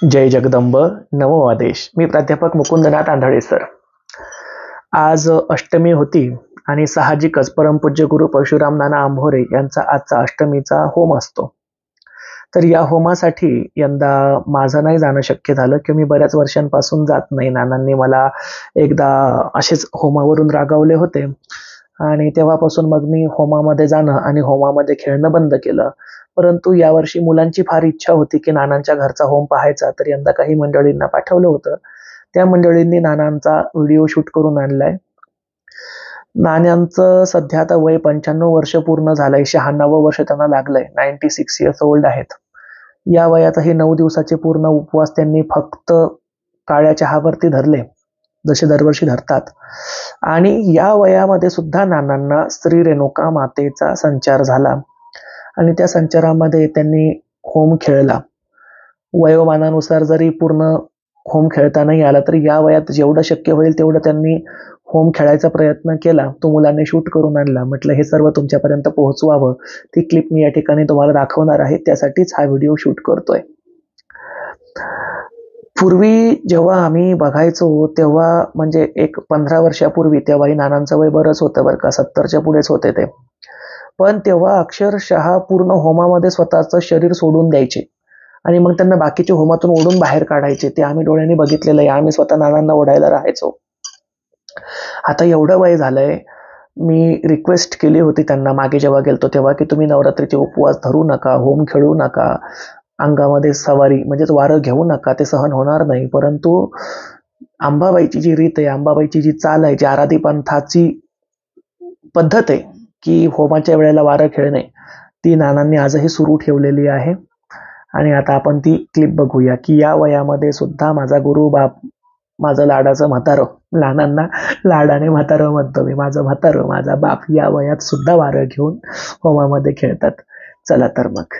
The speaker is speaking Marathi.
जय जगदंब नमो आदेश. मी प्राध्यापक मुकुंदनाथ आंधळे सर. आज अष्टमी होती आणि साहजिकच परमपूज्य गुरु परशुराम नाना आंभोरे यांचा आजचा अष्टमीचा होम असतो. तर या होमासाठी यंदा माझं नाही जाणं शक्य झालं किंवा मी बऱ्याच वर्षांपासून जात नाही. नानांनी मला एकदा असेच होमावरून रागावले होते आणि तेव्हापासून मग मी होमामध्ये जाणं आणि होमामध्ये खेळणं बंद केलं. परंतु यावर्षी मुलांची फार इच्छा होती की नानांच्या घरचा होम पाहायचा, तर यंदा काही मंडळींना पाठवलं होतं. त्या मंडळींनी नानांचा व्हिडिओ शूट करून आणलाय. नानांचं सध्या आता वय 95 वर्ष पूर्ण झालंय. 96वं वर्ष त्यांना लागलंय. 96 इयर्स ओल्ड आहेत. या वयातही 9 दिवसाचे पूर्ण उपवास त्यांनी फक्त काळ्या चहावरती धरले, जसे दरवर्षी धरतात. आणि या वयामध्ये सुद्धा नानांना श्री रेणुका मातेचा संचार झाला आणि त्या संचारामध्ये त्यांनी होम खेळला. वयोमानानुसार जरी पूर्ण होम खेळता नाही आला तरी या वयात जेवढं शक्य होईल तेवढं त्यांनी होम खेळायचा प्रयत्न केला. तो मुलांनी शूट करून आणला. म्हटलं हे सर्व तुमच्यापर्यंत पोहोचवावं. ती क्लिप मी या ठिकाणी तुम्हाला दाखवणार आहे, त्यासाठीच हा व्हिडिओ शूट करतोय. पूर्वी जेव्हा आम्ही बघायचो तेव्हा म्हणजे एक 15 वर्षापूर्वी, तेव्हाही नानांचं वय बरंच होतं बरं का, 70च्या पुढेच होते ते. पण तेव्हा अक्षरशः पूर्ण होमामध्ये स्वतःचं शरीर सोडून द्यायचे आणि मग त्यांना बाकीचे होमातून ओढून बाहेर काढायचे. ते आम्ही डोळ्यांनी बघितलेलं आहे. आम्ही स्वतः नानांना ओढायला राहायचो. आता एवढं वय झालंय. मी रिक्वेस्ट केली होती त्यांना मागे जेव्हा गेलतो तेव्हा की तुम्ही नवरात्रीचे उपवास धरू नका, होम खेळू नका, अंगामध्ये सवारी म्हणजेच वारं घेऊ नका, ते सहन होणार नाही. परंतु अंबाबाईची जी रीत आहे, अंबाबाईची जी चाल आहे, जी आराधी पंथाची पद्धत आहे की होमाच्या वेळेला वारं खेळणे, ती नानांनी आजही सुरू ठेवलेली आहे. आणि आता आपण ती क्लिप बघूया की या वयामध्ये सुद्धा माझा गुरु बाप, माझं लाडाचं म्हातारं, नानांना लाडाने म्हातारं म्हणतो मी, माझं म्हातारं, माझा बाप या वयात सुद्धा वारं घेऊन होमामध्ये खेळतात. चला तर मग.